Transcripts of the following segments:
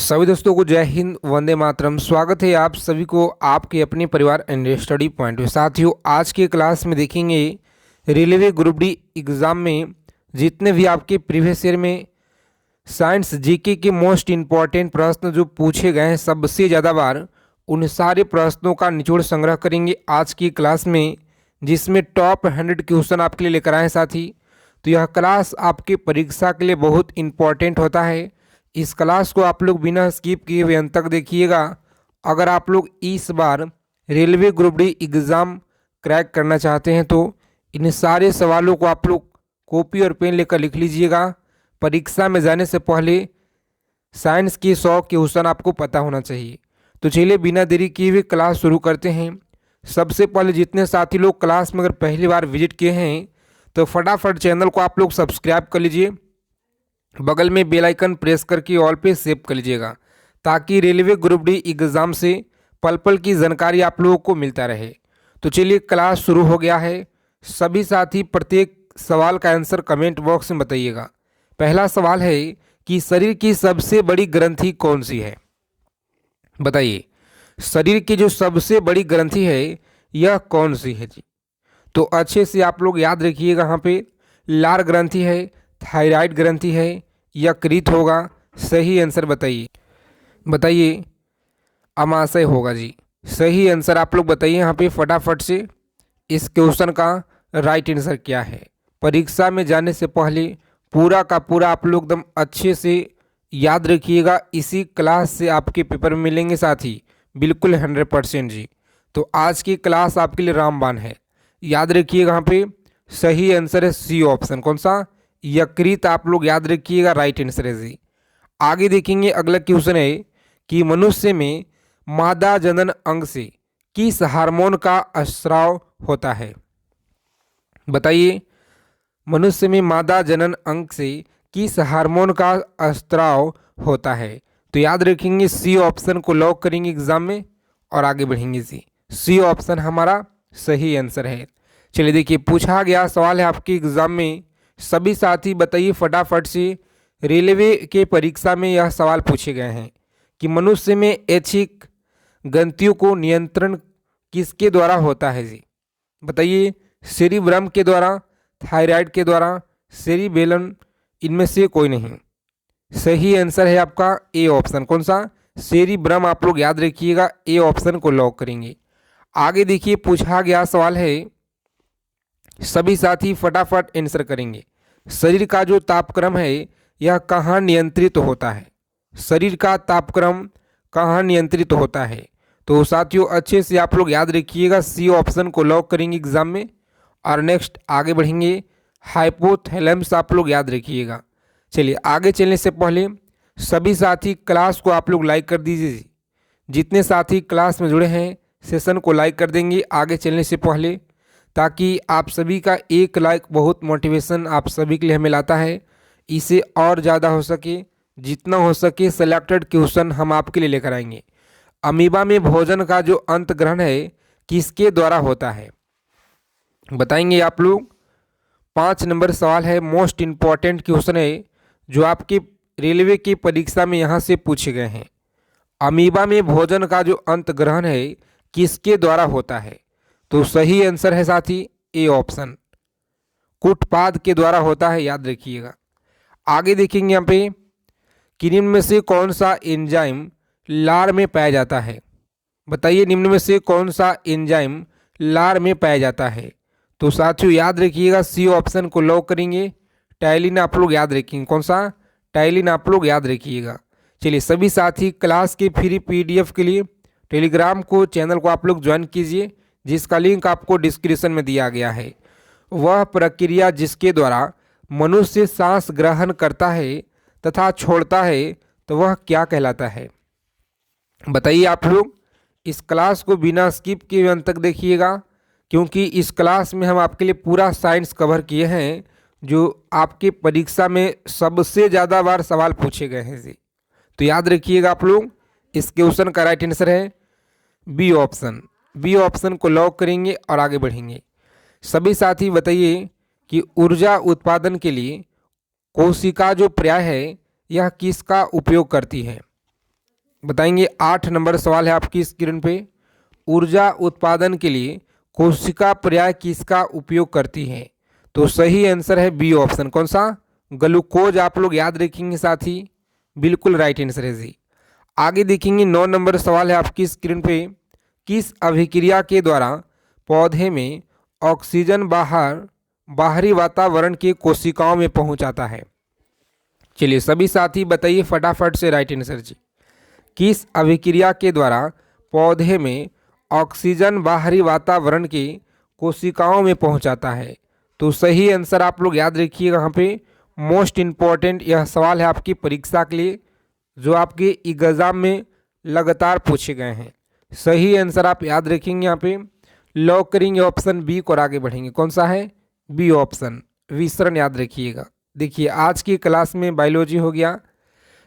सभी दोस्तों को जय हिंद, वंदे मातरम। स्वागत है आप सभी को आपके अपने परिवार एंड स्टडी पॉइंट में। साथियों, आज के क्लास में देखेंगे रेलवे ग्रुप डी एग्ज़ाम में जितने भी आपके प्रीवियस ईयर में साइंस जीके के मोस्ट इम्पॉर्टेंट प्रश्न जो पूछे गए हैं सबसे ज़्यादा बार, उन सारे प्रश्नों का निचोड़ संग्रह करेंगे आज की क्लास में, जिसमें टॉप 100 क्वेश्चन आपके लिए लेकर आए साथी। तो यह क्लास आपके परीक्षा के लिए बहुत इम्पॉर्टेंट होता है। इस क्लास को आप लोग बिना स्किप किए हुए अंत तक देखिएगा। अगर आप लोग इस बार railway group D exam crack करना चाहते हैं तो इन सारे सवालों को आप लोग कॉपी और पेन लेकर लिख लीजिएगा। परीक्षा में जाने से पहले साइंस के 100 क्वेश्चन आपको पता होना चाहिए। तो चलिए बिना देरी किए हुए क्लास शुरू करते हैं। सबसे पहले जितने साथी लोग क्लास में अगर पहली बार विजिट किए हैं तो फटाफट चैनल को आप लोग सब्सक्राइब कर लीजिए, बगल में बेल आइकन प्रेस करके ऑल पे सेव कर लीजिएगा, ताकि रेलवे ग्रुप डी एग्ज़ाम से पल पल की जानकारी आप लोगों को मिलता रहे। तो चलिए क्लास शुरू हो गया है। सभी साथी प्रत्येक सवाल का आंसर कमेंट बॉक्स में बताइएगा। पहला सवाल है कि शरीर की सबसे बड़ी ग्रंथि कौन सी है? बताइए, शरीर की जो सबसे बड़ी ग्रंथि है यह कौन सी है जी? तो अच्छे से आप लोग याद रखिएगा, यहाँ पे लार ग्रंथि है, थायराइड ग्रंथि है, यकृत होगा। सही आंसर बताइए। बताइए, अमाशय होगा जी। सही आंसर आप लोग बताइए यहाँ पे फटाफट से। इस क्वेश्चन का राइट आंसर क्या है? परीक्षा में जाने से पहले पूरा का पूरा आप लोग एकदम अच्छे से याद रखिएगा। इसी क्लास से आपके पेपर में मिलेंगे साथी, बिल्कुल 100% जी। तो आज की क्लास आपके लिए रामबाण है। याद रखिएगा, यहाँ पे सही आंसर है सी ऑप्शन। कौन सा? यकृत। आप लोग याद रखिएगा, राइट आंसर है जी। आगे देखेंगे, अगला क्वेश्चन है कि मनुष्य में मादा जनन अंग से किस हार्मोन का स्राव होता है? बताइए, मनुष्य में मादा जनन अंग से किस हार्मोन का स्राव होता है? तो याद रखेंगे सी ऑप्शन को लॉक करेंगे एग्जाम में और आगे बढ़ेंगे जी। सी ऑप्शन हमारा सही आंसर है। चलिए देखिए, पूछा गया सवाल है आपके एग्जाम में। सभी साथी बताइए फटाफट से। रेलवे के परीक्षा में यह सवाल पूछे गए हैं कि मनुष्य में ऐच्छिक ग्रंथियों को नियंत्रण किसके द्वारा होता है जी? बताइए, सेरिब्रम के द्वारा, थायराइड के द्वारा, सेरिबेलम, इनमें से कोई नहीं। सही आंसर है आपका ए ऑप्शन। कौन सा? सेरिब्रम। आप लोग याद रखिएगा, ए ऑप्शन को लॉक करेंगे। आगे देखिए, पूछा गया सवाल है, सभी साथी फटाफट आंसर करेंगे। शरीर का जो तापक्रम है यह कहाँ नियंत्रित होता है? शरीर का तापक्रम कहाँ नियंत्रित होता है? तो साथियों अच्छे से आप लोग याद रखिएगा, सी ऑप्शन को लॉक करेंगे एग्जाम में। और नेक्स्ट आगे बढ़ेंगे, हाइपोथैलेमस। आप लोग याद रखिएगा। चलिए आगे चलने से पहले सभी साथी क्लास को आप लोग लाइक कर दीजिए। जितने साथी क्लास में जुड़े हैं सेशन को लाइक कर देंगे आगे चलने से पहले, ताकि आप सभी का एक लाइक बहुत मोटिवेशन आप सभी के लिए हमें लाता है। इसे और ज़्यादा हो सके, जितना हो सके सेलेक्टेड क्वेश्चन हम आपके लिए लेकर आएंगे। अमीबा में भोजन का जो अंत ग्रहण है किसके द्वारा होता है? बताएंगे आप लोग। 5 नंबर सवाल है, मोस्ट इम्पॉर्टेंट क्वेश्चन है जो आपके रेलवे की परीक्षा में यहाँ से पूछे गए हैं। अमीबा में भोजन का जो अंत ग्रहण है किसके द्वारा होता है? तो सही आंसर है साथी ए ऑप्शन, कुटपाद के द्वारा होता है। याद रखिएगा। आगे देखेंगे यहाँ पे कि निम्न में से कौन सा एंजाइम लार में पाया जाता है? बताइए, निम्न में से कौन सा एंजाइम लार में पाया जाता है? तो साथियों याद रखिएगा, सी ऑप्शन को लॉक करेंगे। टाइलिन आप लोग याद रखेंगे। कौन सा? टाइलिन आप लोग याद रखिएगा। चलिए सभी साथी क्लास के फ्री पीडीएफ के लिए टेलीग्राम को चैनल को आप लोग ज्वाइन कीजिए, जिसका लिंक आपको डिस्क्रिप्शन में दिया गया है। वह प्रक्रिया जिसके द्वारा मनुष्य सांस ग्रहण करता है तथा छोड़ता है, तो वह क्या कहलाता है? बताइए आप लोग। इस क्लास को बिना स्किप किए अंत तक देखिएगा, क्योंकि इस क्लास में हम आपके लिए पूरा साइंस कवर किए हैं जो आपके परीक्षा में सबसे ज़्यादा बार सवाल पूछे गए हैं जी। तो याद रखिएगा आप लोग, इस क्वेश्चन का राइट आंसर है बी ऑप्शन। बी ऑप्शन को लॉक करेंगे और आगे बढ़ेंगे। सभी साथी बताइए कि ऊर्जा उत्पादन के लिए कोशिका जो पर्याय है यह किसका उपयोग करती है? बताएंगे 8 नंबर सवाल है आपकी स्क्रीन पे। ऊर्जा उत्पादन के लिए कोशिका पर्याय किसका उपयोग करती है? तो सही आंसर है बी ऑप्शन। कौन सा? ग्लूकोज आप लोग याद रखेंगे साथी, बिल्कुल राइट आंसर है जी। आगे देखेंगे 9 नंबर सवाल है आपकी स्क्रीन पे। किस अभिक्रिया के द्वारा पौधे में ऑक्सीजन बाहरी वातावरण के कोशिकाओं में पहुंच आता है? चलिए सभी साथी बताइए फटाफट से राइट आंसर जी। किस अभिक्रिया के द्वारा पौधे में ऑक्सीजन बाहरी वातावरण के कोशिकाओं में पहुंचाता है? तो सही आंसर आप लोग याद रखिएगा, यहाँ पे मोस्ट इम्पॉर्टेंट यह सवाल है आपकी परीक्षा के लिए, जो आपके एग्जाम में लगातार पूछे गए हैं। सही आंसर आप याद रखेंगे, यहाँ पे लॉक करेंगे ऑप्शन बी को और आगे बढ़ेंगे। कौन सा है? बी ऑप्शन, विसरण याद रखिएगा। देखिए आज की क्लास में बायोलॉजी हो गया,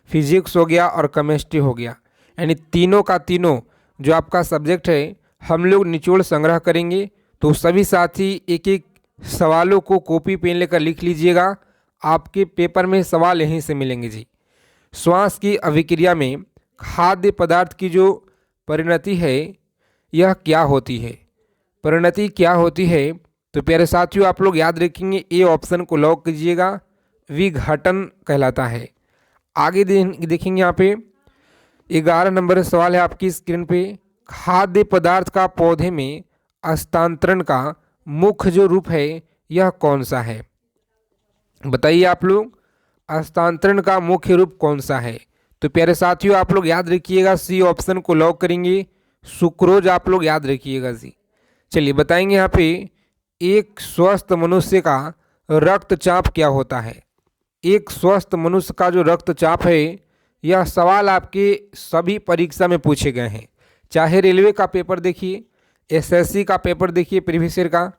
फिजिक्स हो गया और केमिस्ट्री हो गया, यानी तीनों का तीनों जो आपका सब्जेक्ट है हम लोग निचोड़ संग्रह करेंगे। तो सभी साथी एक एक सवालों को कॉपी पेन लेकर लिख लीजिएगा, आपके पेपर में सवाल यहीं से मिलेंगे जी। श्वास की अभिक्रिया में खाद्य पदार्थ की जो परिणति है यह क्या होती है? परिणति क्या होती है? तो प्यारे साथियों आप लोग याद रखेंगे, ए ऑप्शन को लॉक कीजिएगा, विघटन कहलाता है। आगे देखेंगे यहाँ पे 11 नंबर सवाल है आपकी स्क्रीन पे। खाद्य पदार्थ का पौधे में हस्तांतरण का मुख्य जो रूप है यह कौन सा है? बताइए आप लोग, हस्तांतरण का मुख्य रूप कौन सा है? तो प्यारे साथियों आप लोग याद रखिएगा, सी ऑप्शन को लॉक करेंगे, सुक्रोज आप लोग याद रखिएगा जी। चलिए बताएंगे यहाँ पे एक स्वस्थ मनुष्य का रक्तचाप क्या होता है? एक स्वस्थ मनुष्य का जो रक्तचाप है, यह सवाल आपके सभी परीक्षा में पूछे गए हैं, चाहे रेलवे का पेपर देखिए, एसएससी का पेपर देखिए प्रीवियस ईयर का,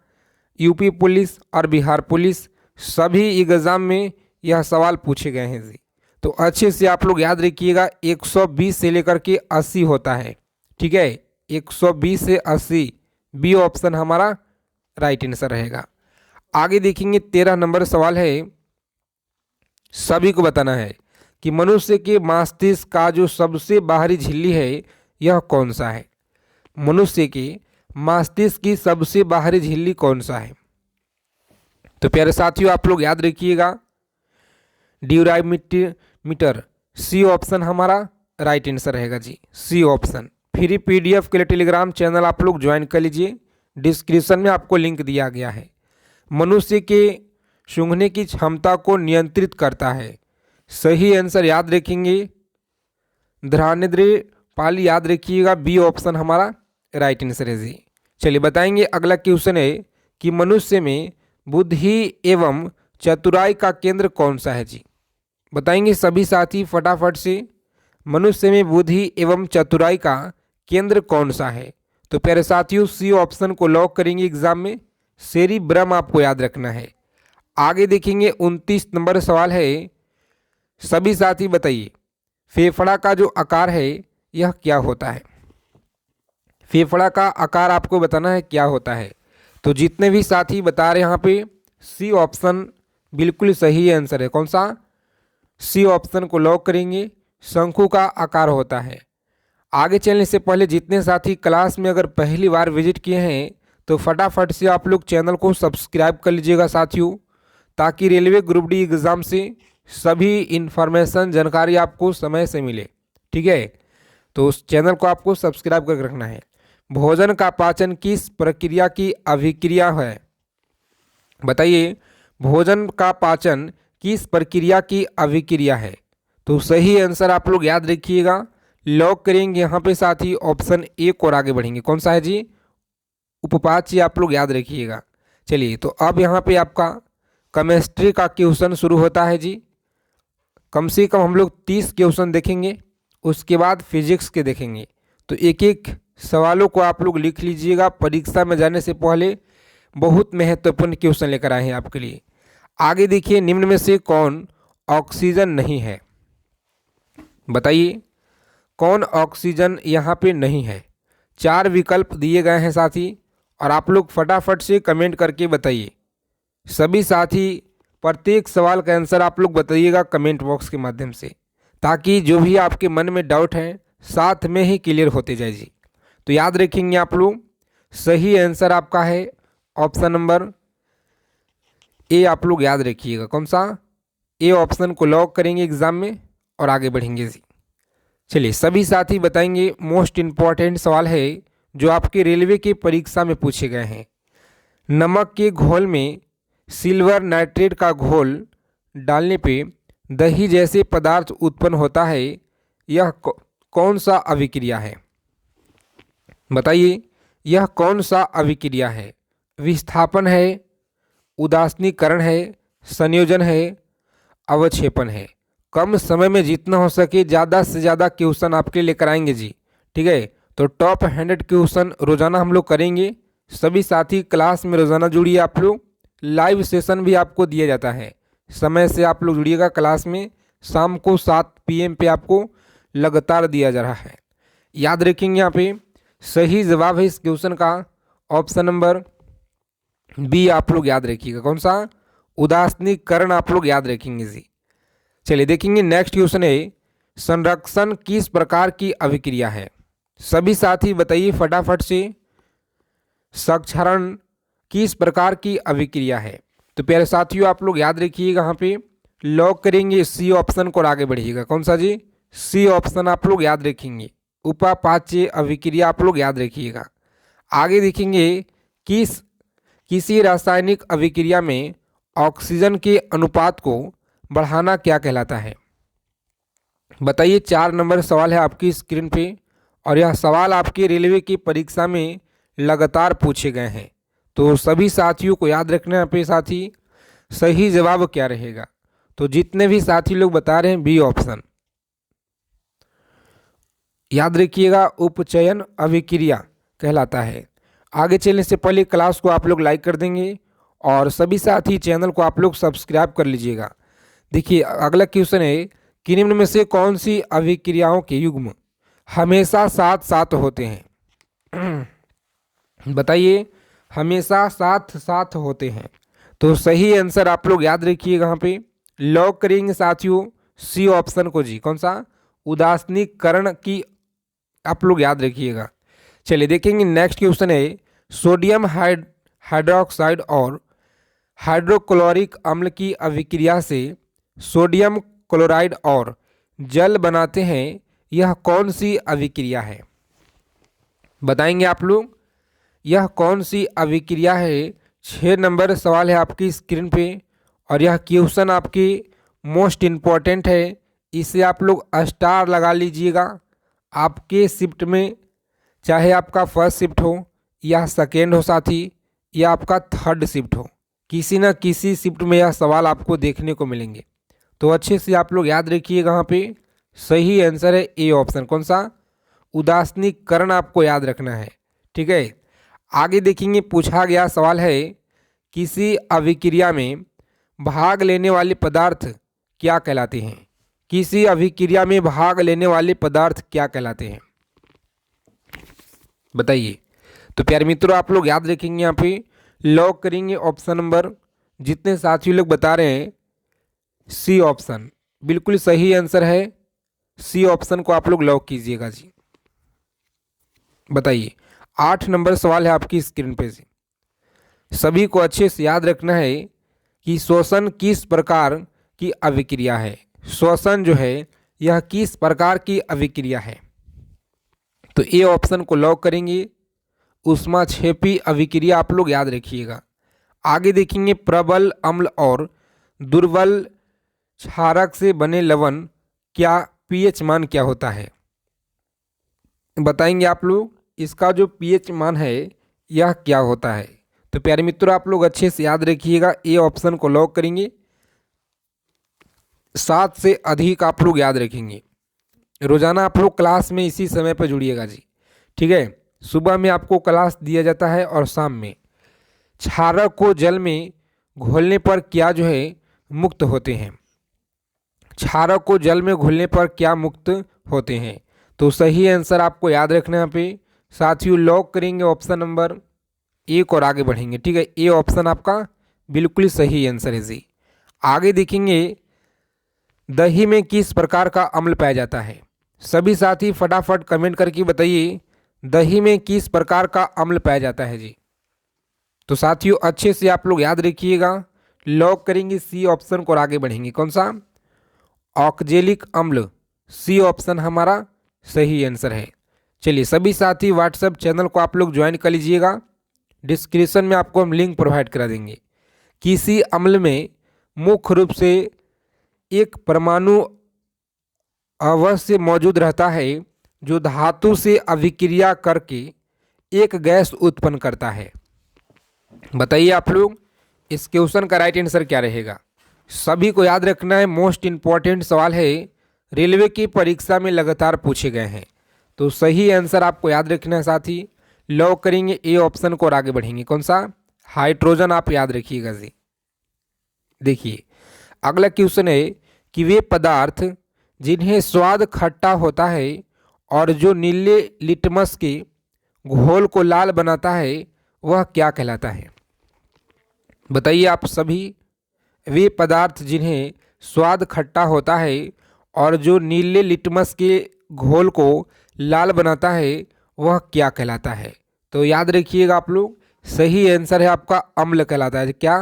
यूपी पुलिस और बिहार पुलिस, सभी एग्जाम में यह सवाल पूछे गए हैं जी। तो अच्छे से आप लोग याद रखिएगा, 120 से लेकर के 80 होता है, ठीक है, 120 से 80, बी ऑप्शन हमारा राइट आंसर रहेगा। आगे देखेंगे 13 नंबर सवाल है, सभी को बताना है कि मनुष्य के मस्तिष्क का जो सबसे बाहरी झिल्ली है यह कौन सा है? मनुष्य के मस्तिष्क की सबसे बाहरी झिल्ली कौन सा है? तो प्यारे साथियों आप लोग याद रखिएगा, ड्यूरामीटर, सी ऑप्शन हमारा राइट आंसर रहेगा जी, सी ऑप्शन। फ्री पीडीएफ के लिए टेलीग्राम चैनल आप लोग ज्वाइन कर लीजिए, डिस्क्रिप्शन में आपको लिंक दिया गया है। मनुष्य के सूंघने की क्षमता को नियंत्रित करता है, सही आंसर याद रखेंगे, घ्राणेंद्रिय पाली याद रखिएगा, बी ऑप्शन हमारा राइट आंसर है जी। चलिए बताएंगे अगला क्वेश्चन है कि मनुष्य में बुद्धि एवं चतुराई का केंद्र कौन सा है जी? बताएंगे सभी साथी फटाफट से, मनुष्य में बुद्धि एवं चतुराई का केंद्र कौन सा है? तो प्यारे साथियों सी ऑप्शन को लॉक करेंगे एग्जाम में, सेरिब्रम आपको याद रखना है। आगे देखेंगे 29 नंबर सवाल है, सभी साथी बताइए फेफड़ा का जो आकार है यह क्या होता है? फेफड़ा का आकार आपको बताना है क्या होता है। तो जितने भी साथी बता रहे हैं यहाँ पे सी ऑप्शन बिल्कुल सही आंसर है। कौन सा? सी ऑप्शन को लॉक करेंगे, शंकु का आकार होता है। आगे चलने से पहले जितने साथी क्लास में अगर पहली बार विजिट किए हैं तो फटाफट से आप लोग चैनल को सब्सक्राइब कर लीजिएगा साथियों, ताकि रेलवे ग्रुप डी एग्ज़ाम से सभी इन्फॉर्मेशन जानकारी आपको समय से मिले, ठीक है। तो उस चैनल को आपको सब्सक्राइब करके रखना है। भोजन का पाचन किस प्रक्रिया की अभिक्रिया है? बताइए भोजन का पाचन किस प्रक्रिया की अभिक्रिया है? तो सही आंसर आप लोग याद रखिएगा, लॉक करेंगे यहाँ पे साथी ऑप्शन ए को और आगे बढ़ेंगे। कौन सा है जी? उपपाच्य आप लोग याद रखिएगा। चलिए तो अब यहाँ पे आपका केमिस्ट्री का क्वेश्चन शुरू होता है जी। कम से कम हम लोग 30 क्वेश्चन देखेंगे, उसके बाद फिजिक्स के देखेंगे। तो एक एक सवालों को आप लोग लिख लीजिएगा, परीक्षा में जाने से पहले बहुत महत्वपूर्ण क्वेश्चन लेकर आए हैं आपके लिए। आगे देखिए, निम्न में से कौन ऑक्सीजन नहीं है? बताइए कौन ऑक्सीजन यहाँ पे नहीं है? 4 विकल्प दिए गए हैं साथी, और आप लोग फटाफट से कमेंट करके बताइए। सभी साथी प्रत्येक सवाल का आंसर आप लोग बताइएगा कमेंट बॉक्स के माध्यम से, ताकि जो भी आपके मन में डाउट है साथ में ही क्लियर होते जाए जी। तो याद रखेंगे आप लोग, सही आंसर आपका है ऑप्शन नंबर ए। आप लोग याद रखिएगा कौन सा, ए ऑप्शन को लॉक करेंगे एग्जाम में और आगे बढ़ेंगे जी। चलिए सभी साथी बताएंगे, मोस्ट इम्पॉर्टेंट सवाल है जो आपके रेलवे की परीक्षा में पूछे गए हैं। नमक के घोल में सिल्वर नाइट्रेट का घोल डालने पे दही जैसे पदार्थ उत्पन्न होता है, यह कौन सा अभिक्रिया है? बताइए, यह कौन सा अभिक्रिया है? विस्थापन है, उदासीनीकरण है, संयोजन है, अवक्षेपण है। कम समय में जितना हो सके ज़्यादा से ज़्यादा क्वेश्चन आपके लिए लेकर आएंगे जी। ठीक है, तो टॉप 100 क्वेश्चन रोजाना हम लोग करेंगे। सभी साथी क्लास में रोजाना जुड़िए। आप लोग लाइव सेशन भी आपको दिया जाता है, समय से आप लोग जुड़िएगा। क्लास में शाम को 7 PM पे आपको लगातार दिया जा रहा है। याद रखेंगे यहाँ पे सही जवाब है इस क्वेश्चन का ऑप्शन नंबर बी। आप लोग याद रखिएगा कौन सा, उदासीनीकरण आप लोग याद रखेंगे जी। चलिए देखेंगे नेक्स्ट क्वेश्चन है, संरक्षण किस प्रकार की अभिक्रिया है? सभी साथी बताइए फटाफट से, क्षारण किस प्रकार की अभिक्रिया है? तो प्यारे साथियों आप लोग याद रखिएगा, यहाँ पे लॉक करेंगे सी ऑप्शन को और आगे बढ़िएगा। कौन सा जी? सी ऑप्शन आप लोग याद रखेंगे, उपापाच्य अभिक्रिया आप लोग याद रखिएगा। आगे देखेंगे किसी रासायनिक अभिक्रिया में ऑक्सीजन के अनुपात को बढ़ाना क्या कहलाता है? बताइए, 4 नंबर सवाल है आपकी स्क्रीन पे और यह सवाल आपके रेलवे की परीक्षा में लगातार पूछे गए हैं। तो सभी साथियों को याद रखना है पे साथी, सही जवाब क्या रहेगा? तो जितने भी साथी लोग बता रहे हैं बी ऑप्शन याद रखिएगा, उपचयन अभिक्रिया कहलाता है। आगे चलने से पहले क्लास को आप लोग लाइक कर देंगे और सभी साथी चैनल को आप लोग सब्सक्राइब कर लीजिएगा। देखिए अगला क्वेश्चन है कि निम्न में से कौन सी अभिक्रियाओं के युग्म हमेशा साथ साथ होते हैं? बताइए, हमेशा साथ साथ होते हैं। तो सही आंसर आप लोग याद रखिएगा, यहाँ पे लॉक करेंगे साथियों सी ऑप्शन को जी। कौन सा? उदासीनीकरण की आप लोग याद रखिएगा। चलिए देखेंगे नेक्स्ट क्वेश्चन है, सोडियम हाइड्रोक्साइड और हाइड्रोक्लोरिक अम्ल की अभिक्रिया से सोडियम क्लोराइड और जल बनाते हैं, यह कौन सी अभिक्रिया है? बताएंगे आप लोग, यह कौन सी अभिक्रिया है? 6 नंबर सवाल है आपकी स्क्रीन पे और यह क्वेश्चन आपकी मोस्ट इम्पॉर्टेंट है। इसे आप लोग स्टार लगा लीजिएगा। आपके शिफ्ट में चाहे आपका फर्स्ट शिफ्ट हो या सेकेंड हो साथी, या आपका थर्ड शिफ्ट हो, किसी न किसी शिफ्ट में यह सवाल आपको देखने को मिलेंगे। तो अच्छे से आप लोग याद रखिएगा, यहाँ पे सही आंसर है ए ऑप्शन। कौन सा? उदासीनीकरण आपको याद रखना है। ठीक है, आगे देखेंगे पूछा गया सवाल है, किसी अभिक्रिया में भाग लेने वाले पदार्थ क्या कहलाते हैं? किसी अभिक्रिया में भाग लेने वाले पदार्थ क्या कहलाते हैं? बताइए। तो प्यारे मित्रों आप लोग याद रखेंगे, यहाँ पे लॉक करेंगे ऑप्शन नंबर, जितने साथी लोग बता रहे हैं सी ऑप्शन बिल्कुल सही आंसर है। सी ऑप्शन को आप लोग लॉक कीजिएगा जी। बताइए, 8 नंबर सवाल है आपकी स्क्रीन पे से। सभी को अच्छे से याद रखना है कि श्वसन किस प्रकार की अभिक्रिया है? श्वसन जो है यह किस प्रकार की अभिक्रिया है? तो ए ऑप्शन को लॉक करेंगे, ऊष्माक्षेपी अभिक्रिया आप लोग याद रखिएगा। आगे देखेंगे प्रबल अम्ल और दुर्बल क्षारक से बने लवण क्या पीएच मान क्या होता है? बताएंगे आप लोग, इसका जो पीएच मान है यह क्या होता है? तो प्यारे मित्रों आप लोग अच्छे से याद रखिएगा, ए ऑप्शन को लॉक करेंगे। 7 से अधिक आप लोग याद रखेंगे। रोजाना आप लोग क्लास में इसी समय पर जुड़िएगा जी। ठीक है, सुबह में आपको क्लास दिया जाता है और शाम में। क्षारक को जल में घोलने पर क्या जो है मुक्त होते हैं? क्षारक को जल में घुलने पर क्या मुक्त होते हैं? तो सही आंसर आपको याद रखना है। यहाँ पे साथियों लॉक करेंगे ऑप्शन नंबर 1 और आगे बढ़ेंगे। ठीक है, ए ऑप्शन आपका बिल्कुल सही आंसर है जी। आगे देखेंगे दही में किस प्रकार का अम्ल पाया जाता है? सभी साथी फटाफट कमेंट करके बताइए दही में किस प्रकार का अम्ल पाया जाता है जी। तो साथियों अच्छे से आप लोग याद रखिएगा, लॉक करेंगे सी ऑप्शन को और आगे बढ़ेंगे। कौन सा? ऑक्जेलिक अम्ल, सी ऑप्शन हमारा सही आंसर है। चलिए सभी साथी व्हाट्सएप चैनल को आप लोग ज्वाइन कर लीजिएगा, डिस्क्रिप्शन में आपको हम लिंक प्रोवाइड करा देंगे। किसी अम्ल में मुख्य रूप से एक परमाणु अवश्य मौजूद रहता है जो धातु से अभिक्रिया करके एक गैस उत्पन्न करता है। बताइए आप लोग इस क्वेश्चन का राइट आंसर क्या रहेगा? सभी को याद रखना है, मोस्ट इम्पॉर्टेंट सवाल है, रेलवे की परीक्षा में लगातार पूछे गए हैं। तो सही आंसर आपको याद रखना है साथी, लॉक करेंगे ए ऑप्शन को और आगे बढ़ेंगे। कौन सा? हाइड्रोजन आप याद रखिएगा जी। देखिए अगला क्वेश्चन है कि वे पदार्थ जिन्हें स्वाद खट्टा होता है और जो नीले लिटमस के घोल को लाल बनाता है वह क्या कहलाता है? बताइए आप सभी, वे पदार्थ जिन्हें स्वाद खट्टा होता है और जो नीले लिटमस के घोल को लाल बनाता है वह क्या कहलाता है? तो याद रखिएगा आप लोग, सही आंसर है आपका अम्ल कहलाता है। क्या?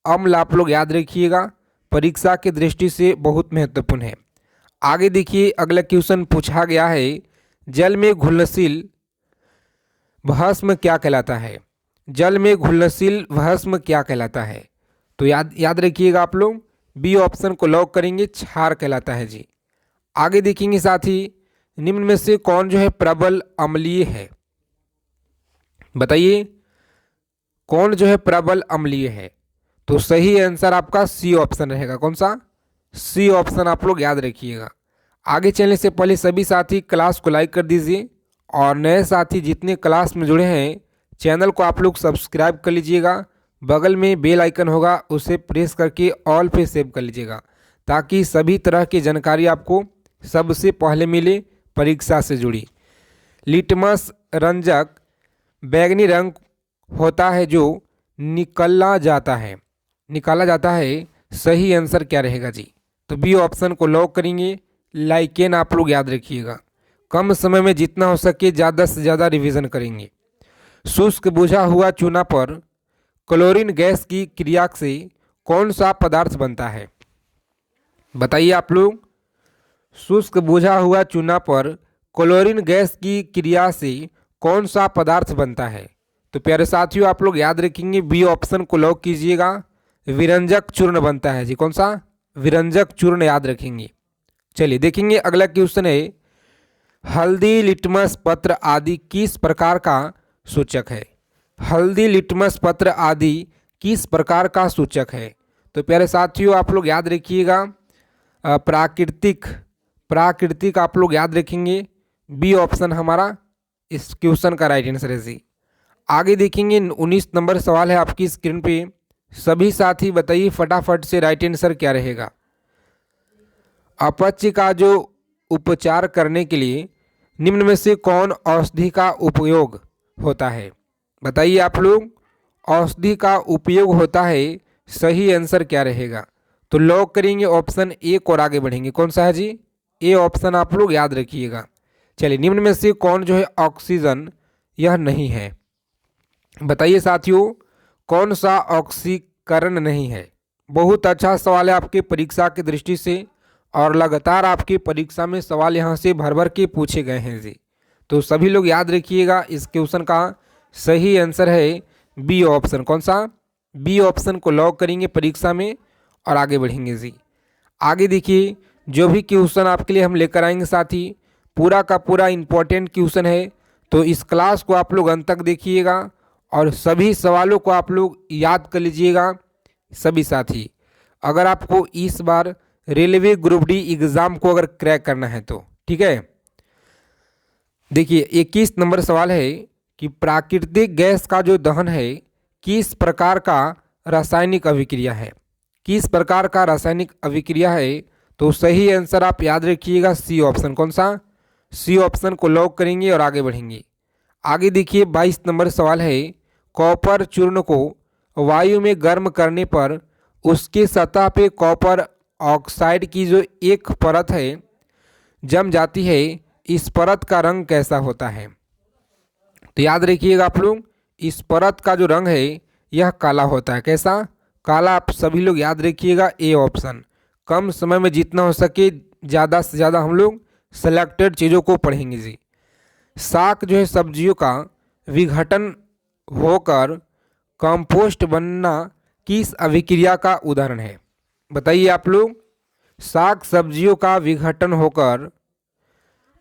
अम्ल आप लोग याद रखिएगा, परीक्षा की दृष्टि से बहुत महत्वपूर्ण है। आगे देखिए अगला क्वेश्चन पूछा गया है, जल में घुलनशील भस्म क्या कहलाता है? जल में घुलनशील भस्म क्या कहलाता है? तो याद रखिएगा आप लोग, बी ऑप्शन को लॉक करेंगे, क्षार कहलाता है जी। आगे देखेंगे साथी, निम्न में से कौन जो है प्रबल अम्लीय है? बताइए कौन जो है प्रबल अम्लीय है? तो सही आंसर आपका सी ऑप्शन रहेगा। कौन सा? सी ऑप्शन आप लोग याद रखिएगा। आगे चलने से पहले सभी साथी क्लास को लाइक कर दीजिए और नए साथी जितने क्लास में जुड़े हैं चैनल को आप लोग सब्सक्राइब कर लीजिएगा। बगल में बेल आइकन होगा उसे प्रेस करके ऑल पे सेव कर लीजिएगा ताकि सभी तरह की जानकारी आपको सबसे पहले मिले परीक्षा से जुड़ी। लिटमस रंजक बैगनी रंग होता है जो निकाला जाता है, सही आंसर क्या रहेगा जी? तो बी ऑप्शन को लॉक करेंगे, लाइकेन आप लोग याद रखिएगा। कम समय में जितना हो सके ज़्यादा से ज़्यादा रिवीजन करेंगे। शुष्क बुझा हुआ चूना पर क्लोरीन गैस की क्रिया से कौन सा पदार्थ बनता है? बताइए आप लोग, शुष्क बुझा हुआ चूना पर क्लोरीन गैस की क्रिया से कौन सा पदार्थ बनता है? तो प्यारे साथियों आप लोग याद रखेंगे, बी ऑप्शन को लॉक कीजिएगा, विरंजक चूर्ण बनता है जी। कौन सा? विरंजक चूर्ण याद रखेंगे। चलिए देखेंगे अगला क्वेश्चन है, हल्दी लिटमस पत्र आदि किस प्रकार का सूचक है? हल्दी लिटमस पत्र आदि किस प्रकार का सूचक है? तो प्यारे साथियों आप लोग याद रखिएगा, प्राकृतिक आप लोग याद रखेंगे, बी ऑप्शन हमारा इस क्वेश्चन का राइट आंसर है जी। आगे देखेंगे 19 नंबर सवाल है आपकी स्क्रीन पे, सभी साथी बताइए फटाफट से राइट आंसर क्या रहेगा। अपच का जो उपचार करने के लिए निम्न में से कौन औषधि का उपयोग होता है? बताइए आप लोग, औषधि का उपयोग होता है, सही आंसर क्या रहेगा? तो लॉक करेंगे ऑप्शन ए और आगे बढ़ेंगे। कौन सा है जी? ए ऑप्शन आप लोग याद रखिएगा। चलिए निम्न में से कौन जो है ऑक्सीजन यह नहीं है? बताइए साथियों कौन सा ऑक्सीकरण नहीं है? बहुत अच्छा सवाल है आपके परीक्षा की दृष्टि से और लगातार आपकी परीक्षा में सवाल यहाँ से भर भर के पूछे गए हैं जी। तो सभी लोग याद रखिएगा, इस क्वेश्चन का सही आंसर है बी ऑप्शन। कौन सा? बी ऑप्शन को लॉक करेंगे परीक्षा में और आगे बढ़ेंगे जी। आगे देखिए जो भी क्वेश्चन आपके लिए हम लेकर आएंगे साथी पूरा का पूरा इम्पोर्टेंट क्वेश्चन है, तो इस क्लास को आप लोग अंत तक देखिएगा और सभी सवालों को आप लोग याद कर लीजिएगा। सभी साथी अगर आपको इस बार रेलवे ग्रुप डी एग्ज़ाम को अगर क्रैक करना है तो ठीक है। देखिए 21 नंबर सवाल है कि प्राकृतिक गैस का जो दहन है किस प्रकार का रासायनिक अभिक्रिया है? किस प्रकार का रासायनिक अभिक्रिया है? तो सही आंसर आप याद रखिएगा, सी ऑप्शन। कौन सा? सी ऑप्शन को लॉक करेंगे और आगे बढ़ेंगे। आगे देखिए 22 नंबर सवाल है, कॉपर चूर्ण को वायु में गर्म करने पर उसके सतह पे कॉपर ऑक्साइड की जो एक परत है जम जाती है इस परत का रंग कैसा होता है? तो याद रखिएगा आप लोग, इस परत का जो रंग है यह काला होता है। कैसा? काला। आप सभी लोग याद रखिएगा ए ऑप्शन। कम समय में जितना हो सके ज़्यादा से ज़्यादा हम लोग सेलेक्टेड चीज़ों को पढ़ेंगे जी। शाक जो है सब्जियों का विघटन होकर कंपोस्ट बनना किस अभिक्रिया का उदाहरण है? बताइए आप लोग। शाक सब्जियों का विघटन होकर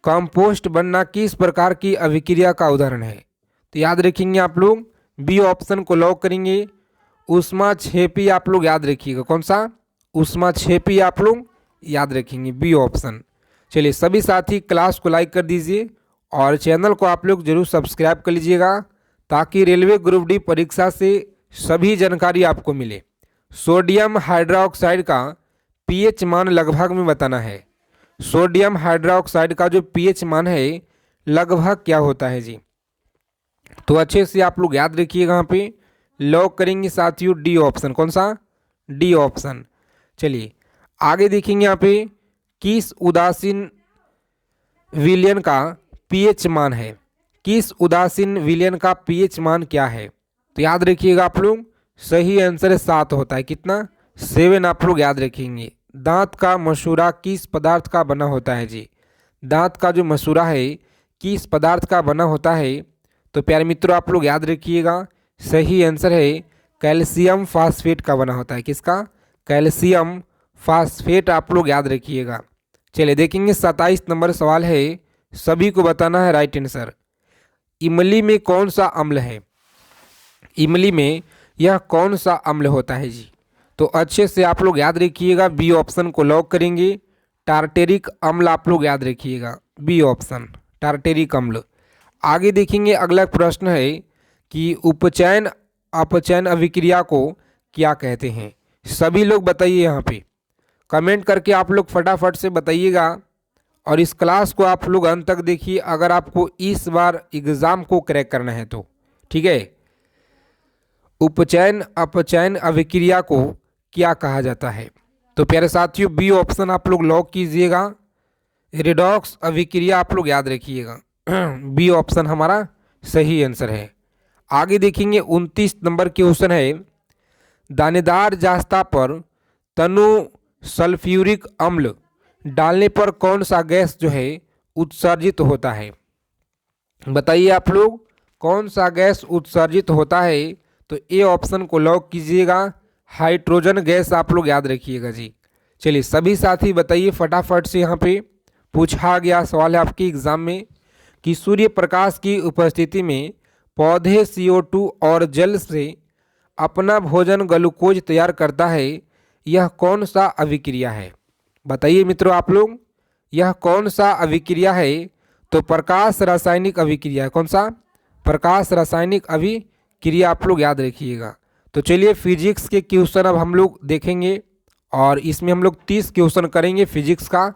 कंपोस्ट बनना किस प्रकार की अभिक्रिया का उदाहरण है? तो याद रखेंगे आप लोग, बी ऑप्शन को लॉक करेंगे। ऊष्माक्षेपी आप लोग याद रखिएगा। कौन सा? ऊष्माक्षेपी आप लोग याद रखेंगे, बी ऑप्शन। चलिए सभी साथी क्लास को लाइक कर दीजिए और चैनल को आप लोग जरूर सब्सक्राइब कर लीजिएगा ताकि रेलवे ग्रुप डी परीक्षा से सभी जानकारी आपको मिले। सोडियम हाइड्रोक्साइड का पीएच मान लगभग में बताना है। सोडियम हाइड्रोक्साइड का जो पीएच मान है लगभग क्या होता है जी? तो अच्छे से आप लोग याद रखिएगा। यहाँ पे लॉक करेंगे साथियों डी ऑप्शन। कौन सा? D option. चलिए आगे देखेंगे यहाँ पे किस उदासीन विलयन का पीएच मान है? किस उदासीन विलयन का पीएच मान क्या है? तो याद रखिएगा आप लोग, सही आंसर 7 होता है। कितना? 7 आप लोग याद रखेंगे। दांत का मसूड़ा किस पदार्थ का बना होता है जी? दांत का जो मसूड़ा है किस पदार्थ का बना होता है? तो प्यारे मित्रों आप लोग याद रखिएगा, सही आंसर है कैल्शियम फास्फेट का बना होता है। किसका? कैल्शियम फास्फेट आप लोग याद रखिएगा। चलिए देखेंगे 27 नंबर सवाल है, सभी को बताना है राइट आंसर। इमली में कौन सा अम्ल है? इमली में यह कौन सा अम्ल होता है जी? तो अच्छे से आप लोग याद रखिएगा, बी ऑप्शन को लॉक करेंगे। टार्टेरिक अम्ल आप लोग याद रखिएगा, बी ऑप्शन टार्टेरिक अम्ल। आगे देखेंगे अगला प्रश्न है कि उपचयन अपचयन अभिक्रिया को क्या कहते हैं? सभी लोग बताइए यहाँ पे कमेंट करके आप लोग फटाफट से बताइएगा और इस क्लास को आप लोग अंत तक देखिए अगर आपको इस बार एग्ज़ाम को क्रैक करना है तो। ठीक है, उपचयन अपचयन अभिक्रिया को क्या कहा जाता है? तो प्यारे साथियों बी ऑप्शन आप लोग लॉक कीजिएगा। रेडॉक्स अभिक्रिया आप लोग याद रखिएगा, बी ऑप्शन हमारा सही आंसर है। आगे देखेंगे 29 नंबर क्वेश्चन है, दानेदार जास्ता पर तनु सल्फ्यूरिक अम्ल डालने पर कौन सा गैस जो है उत्सर्जित होता है? बताइए आप लोग कौन सा गैस उत्सर्जित होता है? तो ए ऑप्शन को लॉक कीजिएगा, हाइड्रोजन गैस आप लोग याद रखिएगा जी। चलिए सभी साथी बताइए फटाफट से। यहाँ पे पूछा गया सवाल है आपके एग्जाम में कि सूर्य प्रकाश की उपस्थिति में पौधे CO2 और जल से अपना भोजन ग्लूकोज तैयार करता है, यह कौन सा अभिक्रिया है? बताइए मित्रों आप लोग, यह कौन सा अभिक्रिया है? तो प्रकाश रासायनिक अभिक्रिया है। कौन सा? प्रकाश रासायनिक अभिक्रिया आप लोग याद रखिएगा। तो चलिए फिजिक्स के क्वेश्चन अब हम लोग देखेंगे और इसमें हम लोग 30 क्वेश्चन करेंगे फिजिक्स का।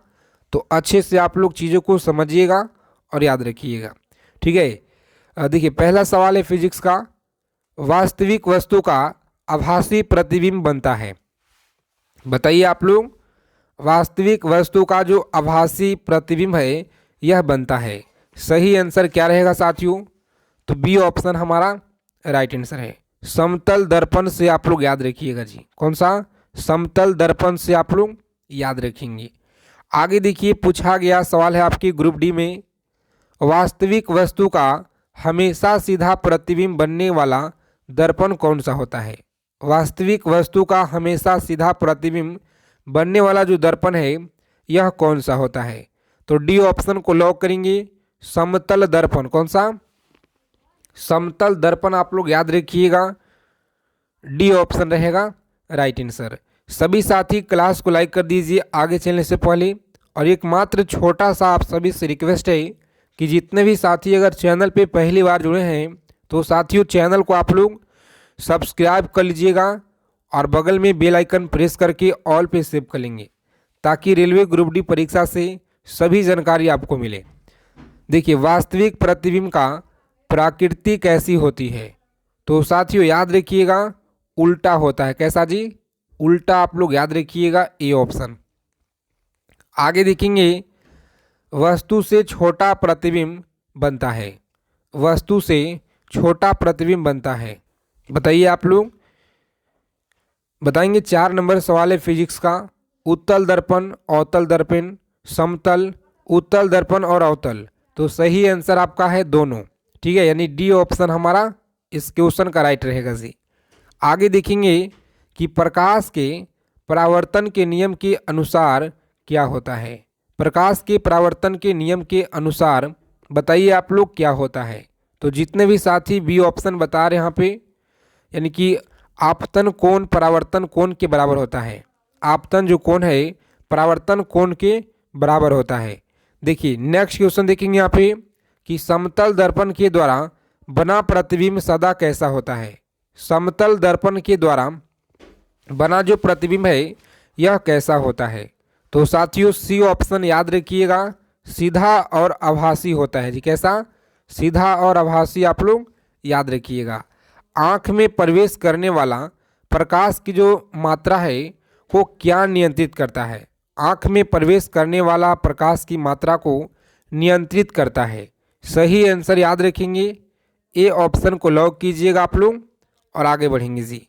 तो अच्छे से आप लोग चीज़ों को समझिएगा और याद रखिएगा। ठीक है, देखिए पहला सवाल है फिजिक्स का, वास्तविक वस्तु का आभासी प्रतिबिंब बनता है। बताइए आप लोग, वास्तविक वस्तु का जो आभासी प्रतिबिंब है यह बनता है। सही आंसर क्या रहेगा साथियों? तो बी ऑप्शन हमारा राइट आंसर है। समतल दर्पण से आप लोग याद रखिएगा जी। कौन सा? समतल दर्पण से आप लोग याद रखेंगे। आगे देखिए पूछा गया सवाल है आपकी ग्रुप डी में, वास्तविक वस्तु का हमेशा सीधा प्रतिबिंब बनने वाला दर्पण कौन सा होता है? वास्तविक वस्तु का हमेशा सीधा प्रतिबिंब बनने वाला जो दर्पण है यह कौन सा होता है? तो डी ऑप्शन को लॉक करेंगे, समतल दर्पण। कौन सा? समतल दर्पण आप लोग याद रखिएगा, डी ऑप्शन रहेगा राइट आंसर। सभी साथी क्लास को लाइक कर दीजिए आगे चलने से पहले, और एक मात्र छोटा सा आप सभी से रिक्वेस्ट है कि जितने भी साथी अगर चैनल पे पहली बार जुड़े हैं तो साथियों चैनल को आप लोग सब्सक्राइब कर लीजिएगा और बगल में बेल आइकन प्रेस करके ऑल पे सेव कर लेंगे ताकि रेलवे ग्रुप डी परीक्षा से सभी जानकारी आपको मिले। देखिए वास्तविक प्रतिबिंब का प्रकृति कैसी होती है? तो साथियों याद रखिएगा उल्टा होता है। कैसा जी? उल्टा आप लोग याद रखिएगा, ए ऑप्शन। आगे देखेंगे वस्तु से छोटा प्रतिबिंब बनता है। वस्तु से छोटा प्रतिबिंब बनता है। बताइए आप लोग बताएंगे। 4 नंबर सवाल है फिजिक्स का। उत्तल दर्पण, अवतल दर्पण, समतल, उत्तल दर्पण और अवतल। तो सही आंसर आपका है दोनों। ठीक है, यानी डी ऑप्शन हमारा इस क्वेश्चन का राइट रहेगा जी। आगे देखेंगे कि प्रकाश के परावर्तन के नियम के अनुसार क्या होता है। प्रकाश के परावर्तन के नियम के अनुसार बताइए आप लोग क्या होता है। तो जितने भी साथी बी ऑप्शन बता रहे हैं यहाँ पे, यानी कि आपतन कोण परावर्तन कोण के बराबर होता है। आपतन जो कोण है परावर्तन कोण के बराबर होता है। देखिए नेक्स्ट क्वेश्चन देखेंगे यहाँ पे कि समतल दर्पण के द्वारा बना प्रतिबिंब सदा कैसा होता है। समतल दर्पण के द्वारा बना जो प्रतिबिंब है यह कैसा होता है। तो साथियों सी ऑप्शन याद रखिएगा, सीधा और आभासी होता है जी। कैसा? सीधा और आभासी आप लोग याद रखिएगा। आँख में प्रवेश करने वाला प्रकाश की जो मात्रा है को क्या नियंत्रित करता है। आँख में प्रवेश करने वाला प्रकाश की मात्रा को नियंत्रित करता है। सही आंसर याद रखेंगे, ए ऑप्शन को लॉक कीजिएगा आप लोग और आगे बढ़ेंगे जी।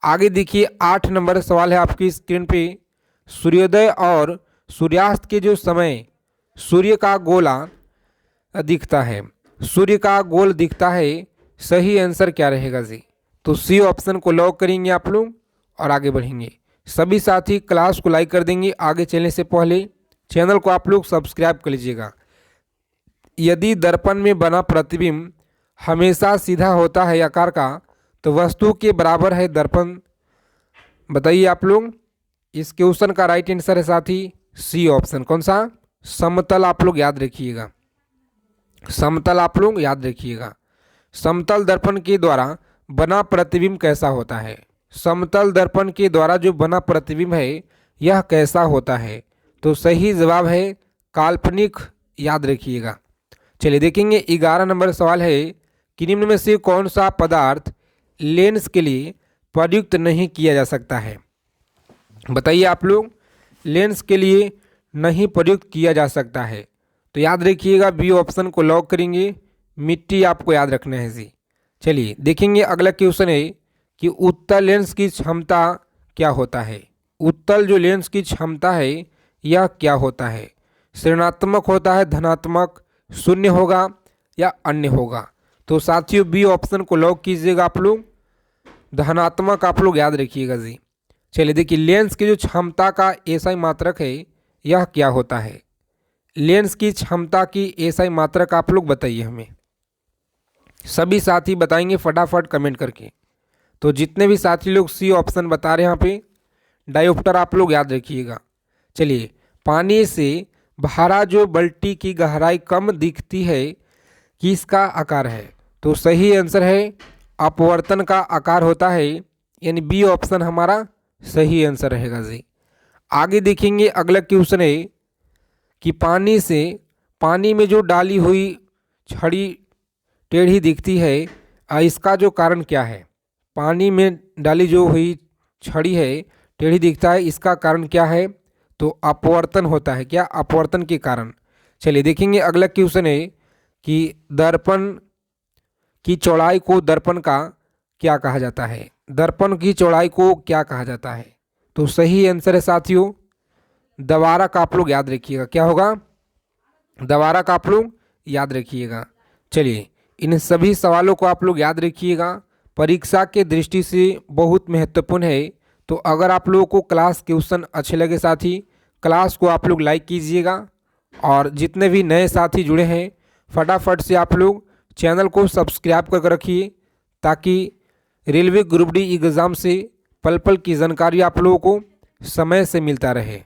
आगे देखिए 8 नंबर सवाल है आपकी स्क्रीन पे। सूर्योदय और सूर्यास्त के जो समय सूर्य का गोला दिखता है, सूर्य का गोल दिखता है, सही आंसर क्या रहेगा जी। तो सी ऑप्शन को लॉक करेंगे आप लोग और आगे बढ़ेंगे। सभी साथी क्लास को लाइक कर देंगे। आगे चलने से पहले चैनल को आप लोग सब्सक्राइब कर लीजिएगा। यदि दर्पण में बना प्रतिबिंब हमेशा सीधा होता है आकार का तो वस्तु के बराबर है दर्पण। बताइए आप लोग। इस क्वेश्चन का राइट आंसर है साथी सी ऑप्शन। कौन सा? समतल। आप लोग याद रखिएगा, समतल आप लोग याद रखिएगा। समतल दर्पण के द्वारा बना प्रतिबिंब कैसा होता है। समतल दर्पण के द्वारा जो बना प्रतिबिंब है यह कैसा होता है। तो सही जवाब है काल्पनिक, याद रखिएगा। चलिए देखेंगे 11 नंबर सवाल है कि निम्न में से कौन सा पदार्थ लेंस के लिए प्रयुक्त नहीं किया जा सकता है। बताइए आप लोग। लेंस के लिए नहीं प्रयुक्त किया जा सकता है तो याद रखिएगा बी ऑप्शन को लॉक करेंगे। मिट्टी आपको याद रखना है जी। चलिए देखेंगे अगला क्वेश्चन है कि उत्तल लेंस की क्षमता क्या होता है। उत्तल जो लेंस की क्षमता है यह क्या होता है। ऋणात्मक होता है, धनात्मक, शून्य होगा या अन्य होगा। तो साथियों बी ऑप्शन को लॉक कीजिएगा आप लोग। धनात्मक आप लोग याद रखिएगा जी। चलिए देखिए लेंस की जो क्षमता का एसआई मात्रक है यह क्या होता है। लेंस की क्षमता की एसआई मात्रक आप लोग बताइए हमें। सभी साथी बताएंगे फटाफट कमेंट करके। तो जितने भी साथी लोग सी ऑप्शन बता रहे हैं यहाँ पे डायोप्टर आप लोग याद रखिएगा। चलिए पानी से भरा जो बाल्टी की गहराई कम दिखती है किसका आकार है। तो सही आंसर है अपवर्तन का आकार होता है, यानी बी ऑप्शन हमारा सही आंसर रहेगा जी। आगे देखेंगे अगला क्वेश्चन है कि पानी में जो डाली हुई छड़ी टेढ़ी दिखती है इसका जो कारण क्या है। पानी में डाली जो हुई छड़ी है टेढ़ी दिखता है, इसका कारण क्या है। तो अपवर्तन होता है। क्या? अपवर्तन के कारण। चलिए देखेंगे अगला क्वेश्चन है कि दर्पण की चौड़ाई को दर्पण का क्या कहा जाता है। दर्पण की चौड़ाई को क्या कहा जाता है। तो सही आंसर है साथियों दवारा आप लोग याद रखिएगा। क्या होगा? दवारा आप लोग याद रखिएगा। चलिए इन सभी सवालों को आप लोग याद रखिएगा, परीक्षा के दृष्टि से बहुत महत्वपूर्ण है। तो अगर आप लोगों को क्लास क्वेश्चन अच्छे लगे साथी क्लास को आप लोग लाइक कीजिएगा और जितने भी नए साथी जुड़े हैं फटाफट से आप लोग चैनल को सब्सक्राइब करके रखिए ताकि रेलवे ग्रुप डी एग्ज़ाम से पल पल की जानकारी आप लोगों को समय से मिलता रहे।